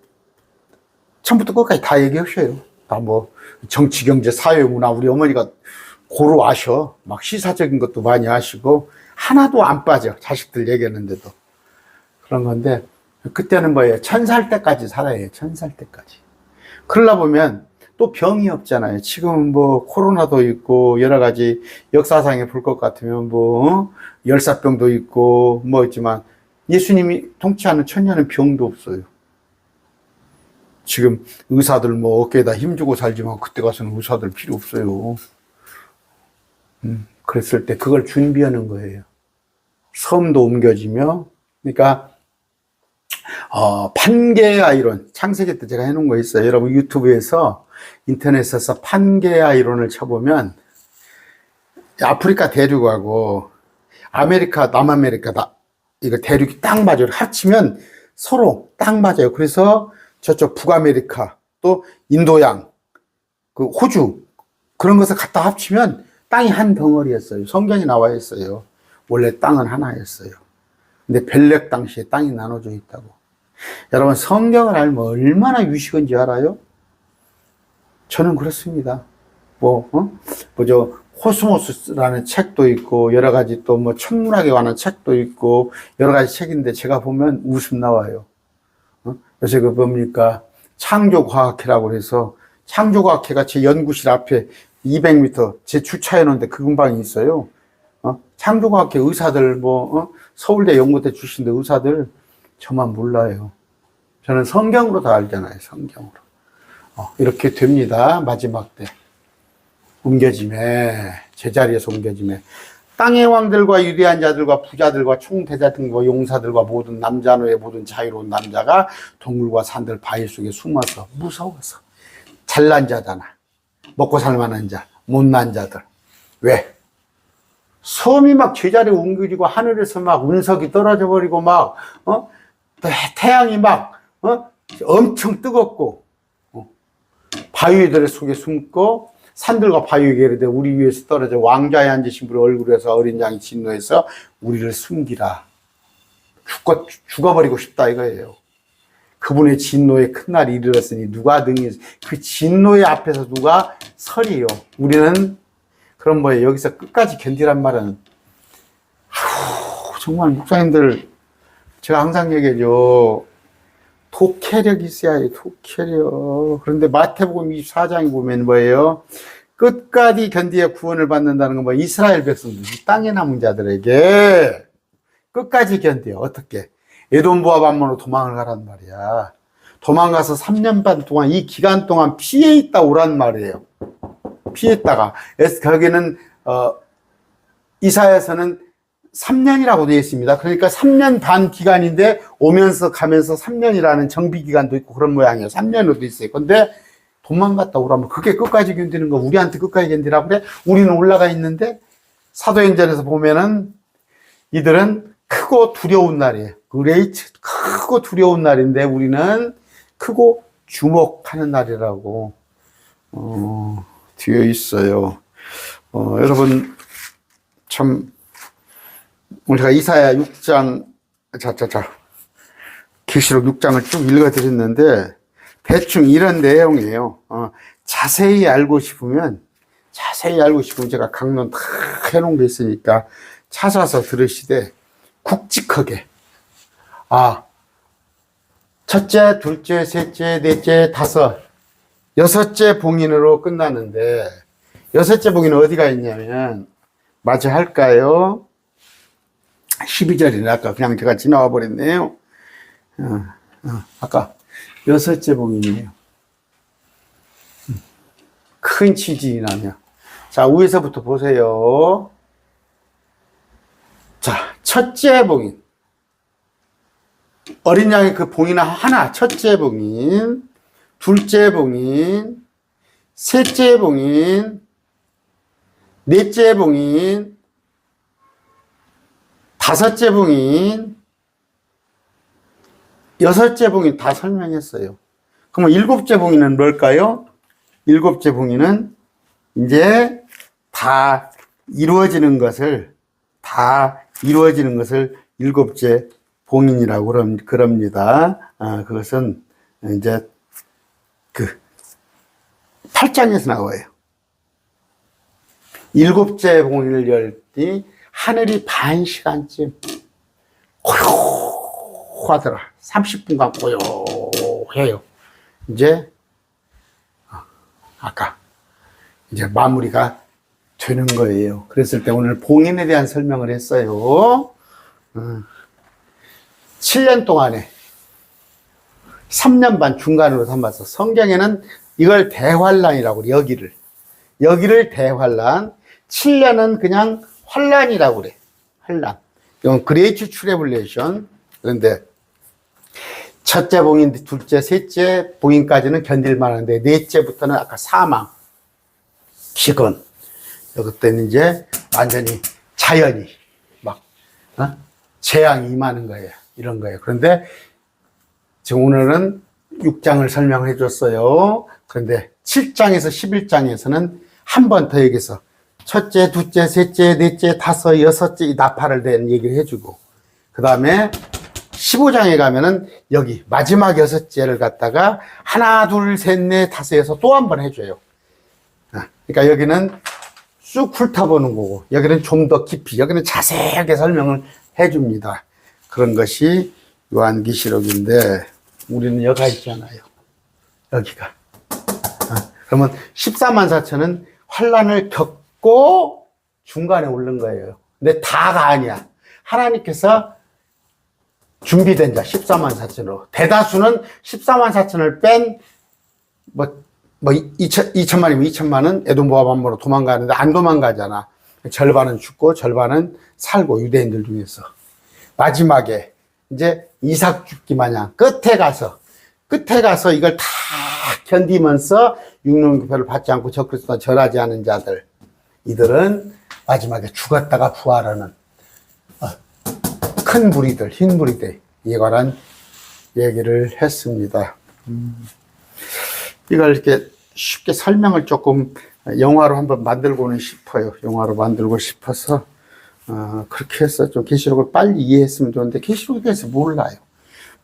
처음부터 끝까지 다 얘기하셔요. 다 뭐 정치, 경제, 사회, 문화 우리 어머니가 고루 아셔. 막 시사적인 것도 많이 아시고 하나도 안 빠져. 자식들 얘기하는데도. 그런 건데 그때는 뭐예요? 1000살 때까지 살아요. 1000살 때까지. 그러다 보면 또 병이 없잖아요. 지금 뭐 코로나도 있고 여러 가지 역사상에 볼 것 같으면 뭐 열사병도 있고 뭐 있지만 예수님이 통치하는 천년은 병도 없어요. 지금 의사들 뭐 어깨에다 힘주고 살지만 그때 가서는 의사들 필요 없어요. 그랬을 때 그걸 준비하는 거예요. 섬도 옮겨지며, 그러니까 판게아 이론, 창세기 때 제가 해놓은 거 있어요. 여러분 유튜브에서 인터넷에서 판게아 이론을 쳐보면 아프리카 대륙하고 아메리카, 남아메리카 이거 대륙이 딱 맞아요. 합치면 서로 딱 맞아요. 그래서 저쪽 북아메리카 또 인도양, 그 호주 그런 것을 갖다 합치면 땅이 한 덩어리였어요. 성경이 나와 있어요. 원래 땅은 하나였어요. 근데 벨렉 당시에 땅이 나눠져 있다고. 여러분 성경을 알면 얼마나 유식한지 알아요? 저는 그렇습니다. 코스모스라는 책도 있고 여러 가지 또 뭐 천문학에 관한 책도 있고 여러 가지 책인데 제가 보면 웃음 나와요. 요새 그 뭡니까 창조과학회라고 해서 창조과학회가 제 연구실 앞에 200m 제 주차해 놓은데 그 근방에 있어요. 창조과학회 의사들 서울대 연구대 출신들 의사들 저만 몰라요. 저는 성경으로 다 알잖아요. 성경으로. 이렇게 됩니다. 마지막 때 옮겨짐에 제자리에서 옮겨짐에 땅의 왕들과 위대한 자들과 부자들과 총대장들과 용사들과 모든 남자노의 모든 자유로운 남자가 동물과 산들 바위 속에 숨어서 무서워서 잘난 자다나 먹고 살만한 자, 못난 자들. 왜? 섬이 막 제자리에 옮겨지고 하늘에서 막 운석이 떨어져 버리고 막 태양이 막 엄청 뜨겁고 바위들 속에 숨고 산들과 바위에 게르되 우리 위에서 떨어져 왕좌에 앉으신 분의 얼굴에서 어린 양이 진노해서 우리를 숨기라. 죽어버리고 싶다 이거예요. 그분의 진노의 큰 날이 이르렀으니 누가 능히 그 진노의 앞에서 누가 서리요. 우리는 그럼 뭐예요? 여기서 끝까지 견디란 말은 정말 목사님들 제가 항상 얘기하죠. 독해력이 있어야 해요. 독해력. 그런데 마태복음 24장에 보면 뭐예요? 끝까지 견디어 구원을 받는다는 건 뭐 이스라엘 백성들, 땅에 남은 자들에게 끝까지 견디어. 어떻게? 에돔 모압 암몬으로 도망을 가란 말이야. 도망가서 3년 반 동안 이 기간 동안 피해 있다 오란 말이에요. 피했다가 거기는 이사야서는 3년이라고 되어 있습니다. 그러니까 3년 반 기간인데 오면서 가면서 3년이라는 정비 기간도 있고 그런 모양이에요. 3년으로도 있어요. 근데 도망갔다 오라면 그게 끝까지 견디는 거 우리한테 끝까지 견디라고 그래? 우리는 올라가 있는데 사도행전에서 보면은 이들은 크고 두려운 날이에요. 그레이트 크고 두려운 날인데 우리는 크고 주목하는 날이라고 되어 있어요. 여러분 참 오늘 제가 이사야 6장 계시록 6장을 쭉 읽어드렸는데 대충 이런 내용이에요. 자세히 알고 싶으면 제가 강론 다 해놓은 게 있으니까 찾아서 들으시되 굵직하게 첫째, 둘째, 셋째, 넷째, 다섯, 여섯째 봉인으로 끝나는데 여섯째 봉인은 어디가 있냐면 마저 할까요? 12절이네. 아까 그냥 제가 지나와 버렸네요. 아까 여섯째 봉인이에요. 큰 지진이 나면. 자, 위에서부터 보세요. 자, 첫째 봉인. 어린 양의 그 봉인 하나, 첫째 봉인, 둘째 봉인, 셋째 봉인, 넷째 봉인, 다섯째 봉인, 여섯째 봉인 다 설명했어요. 그러면 일곱째 봉인은 뭘까요? 일곱째 봉인은 이제 다 이루어지는 것을 일곱째 봉인이라고 그럽니다. 그것은 이제 그 8장에서 나와요. 일곱째 봉인을 열니 하늘이 반 시간쯤 고요하더라. 30분간 고요해요. 이제 아까 이제 마무리가 되는 거예요. 그랬을 때 오늘 봉인에 대한 설명을 했어요. 7년 동안에 3년 반 중간으로 삼아서 성경에는 이걸 대환란이라고 그래. 여기를 대환란. 7년은 그냥 환란이라고 그래. 환란. 이건 그레이트 트래블레이션. 그런데 첫째 봉인, 둘째, 셋째 봉인까지는 견딜 만한데 넷째부터는 아까 사망, 기근. 이때는 이제 완전히 자연이 막 재앙이 임하는 거예요. 이런 거예요. 그런데 지금 오늘은 6장을 설명해 줬어요. 그런데 7장에서 11장에서는 한 번 더 여기서 첫째, 둘째, 셋째, 넷째, 다섯, 여섯째 이 나팔을 대한 얘기를 해주고 그 다음에 15장에 가면은 여기 마지막 여섯째를 갖다가 하나, 둘, 셋, 넷, 다섯에서 또 한 번 해줘요. 그러니까 여기는 쑥 훑어보는 거고 여기는 좀 더 깊이 여기는 자세하게 설명을 해줍니다. 그런 것이 요한계시록인데 우리는 여기가 있잖아요. 여기가. 그러면 14만 4천은 환란을 겪고 중간에 오른 거예요. 근데 다가 아니야. 하나님께서 준비된 자 14만 4천으로. 대다수는 14만 4천을 뺀 2천만이면 2천만은 에돔 모압 암몬으로 도망가는데 안 도망가잖아. 절반은 죽고 절반은 살고, 유대인들 중에서. 마지막에 이제 이삭 죽기 마냥 끝에 가서 이걸 다 견디면서 육론교표를 받지 않고 적그리스도와 절하지 않은 자들, 이들은 마지막에 죽었다가 부활하는 큰 무리들, 흰 무리들, 이에 관한 얘기를 했습니다. 이걸 이렇게 쉽게 설명을 조금 영화로 한번 만들고는 싶어요. 영화로 만들고 싶어서 그렇게 해서 좀 계시록을 빨리 이해했으면 좋은데, 계시록에 대해서 몰라요.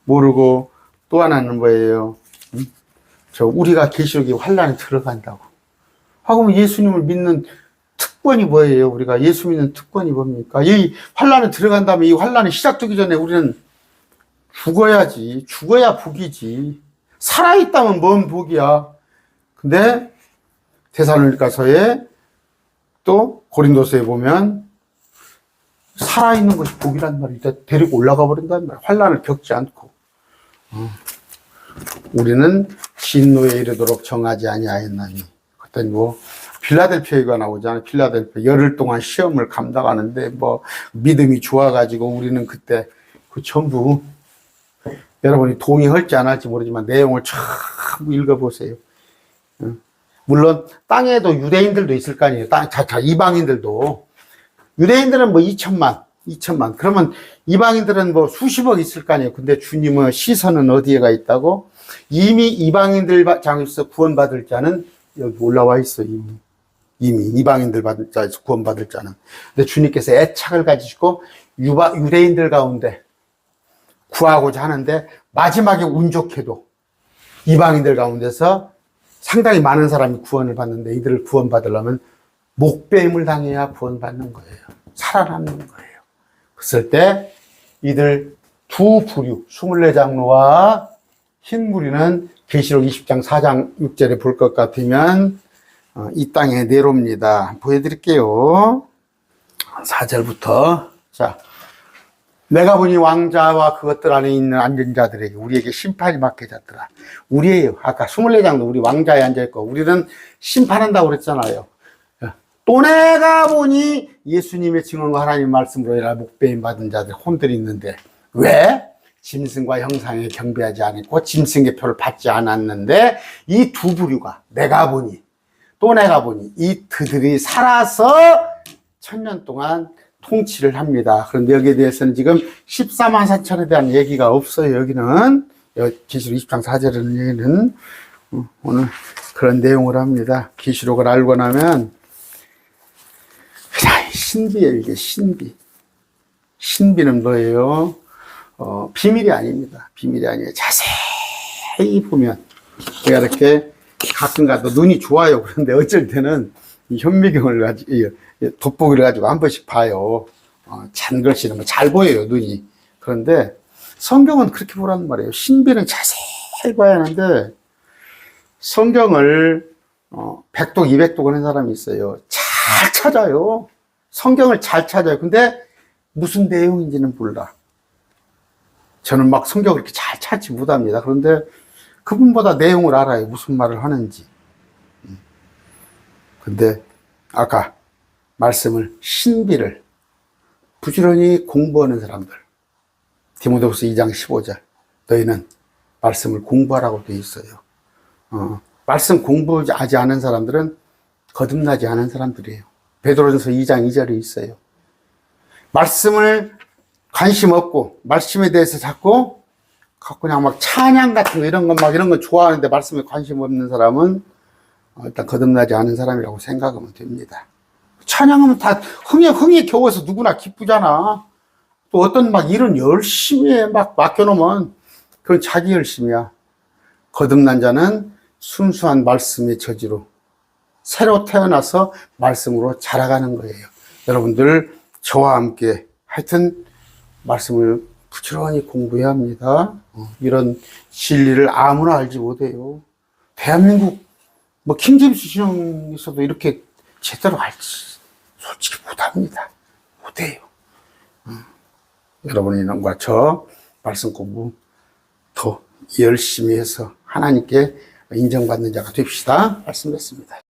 모르고, 또 하나는 뭐예요? 우리가 계시록에 환란에 들어간다고 하고, 예수님을 믿는 특권이 뭐예요? 우리가 예수 믿는 특권이 뭡니까? 이 환란에 들어간다면, 이 환란이 시작되기 전에 우리는 죽어야지. 죽어야 복이지. 살아있다면 뭔 복이야. 근데 데살로니가서에, 또 고린도서에 보면 살아있는 것이 복이란 말이야. 데리고 올라가 버린단 말이야. 환란을 겪지 않고. 우리는 진노에 이르도록 정하지 아니하였나니. 그때 뭐 필라델피아가 나오잖아요. 필라델피아 열흘 동안 시험을 감당하는데 뭐 믿음이 좋아가지고 우리는 그때 그 전부, 여러분이 동의할지 안 할지 모르지만 내용을 전부 읽어보세요. 물론 땅에도 유대인들도 있을 거 아니에요. 이방인들도. 유대인들은 뭐 2천만. 그러면 이방인들은 뭐 수십억 있을 거 아니에요. 근데 주님의 시선은 어디에가 있다고? 이미 이방인들 장에서 구원받을 자는 여기 올라와 있어. 이미 이방인들 받을 자에서 구원받을 자는. 근데 주님께서 애착을 가지시고 유대인들 가운데 구하고자 하는데, 마지막에 운 좋게도 이방인들 가운데서 상당히 많은 사람이 구원을 받는데, 이들을 구원받으려면 목배임을 당해야 구원받는 거예요. 살아남는 거예요. 그랬을 때 이들 두 부류, 24장로와 흰 무리는 계시록 20장 4장 6절에 볼 것 같으면 이 땅에 내려옵니다. 보여드릴게요. 4절부터. 자, 내가 보니 왕자와 그것들 안에 있는 앉은 자들에게 우리에게 심판이 맡겨졌더라. 우리예요. 아까 24장도 우리 왕자에 앉아있고, 우리는 심판한다고 그랬잖아요. 또 내가 보니 예수님의 증언과 하나님 말씀으로 인하여 목배임 받은 자들 혼들이 있는데, 왜? 짐승과 형상에 경배하지 않았고 짐승의 표를 받지 않았는데, 이 두 부류가 내가 보니 또 내가 보니 이 그들이 살아서 1000년 동안 통치를 합니다. 그런데 여기에 대해서는 지금 14만 4천에 대한 얘기가 없어요. 여기는 계시록 20장 4절에는 얘기는 오늘 그런 내용을 합니다. 계시록을 알고 나면 그냥 신비예요. 이게 신비는 뭐예요? 비밀이 아닙니다. 비밀이 아니에요. 자세히 보면, 제가 이렇게 가끔 가도 눈이 좋아요. 그런데 어쩔 때는 현미경을 가지고, 돋보기를 가지고 한 번씩 봐요. 잔글씨 이런 거 잘 보여요, 눈이. 그런데 성경은 그렇게 보라는 말이에요. 신비는 자세히 봐야 하는데, 성경을 100독, 200독 하는 사람이 있어요. 잘 찾아요. 성경을 잘 찾아요. 근데 무슨 내용인지는 몰라. 저는 막 성경을 이렇게 잘 찾지 못합니다. 그런데 그분보다 내용을 알아요. 무슨 말을 하는지. 근데 아까 말씀을, 신비를 부지런히 공부하는 사람들, 디모데후서 2장 15절, 너희는 말씀을 공부하라고 되어 있어요. 말씀 공부하지 않은 사람들은 거듭나지 않은 사람들이에요. 베드로전서 2장 2절에 있어요. 말씀을 관심 없고 말씀에 대해서 자꾸 그냥 막 찬양 같은 거 이런 거 좋아하는데 말씀에 관심 없는 사람은 일단 거듭나지 않은 사람이라고 생각하면 됩니다. 찬양하면 다 흥에 겨워서 누구나 기쁘잖아. 또 어떤 막 일은 열심히 해 막 맡겨놓으면 그건 자기 열심이야. 거듭난 자는 순수한 말씀의 저지로 새로 태어나서 말씀으로 자라가는 거예요. 여러분들 저와 함께 하여튼 말씀을 부지런히 공부해야 합니다. 이런 진리를 아무나 알지 못해요. 대한민국 뭐 킹제임스 신앙에서도 이렇게 제대로 알지 솔직히 못합니다. 못해요. 여러분과 저 말씀 공부 더 열심히 해서 하나님께 인정받는 자가 됩시다. 말씀드렸습니다.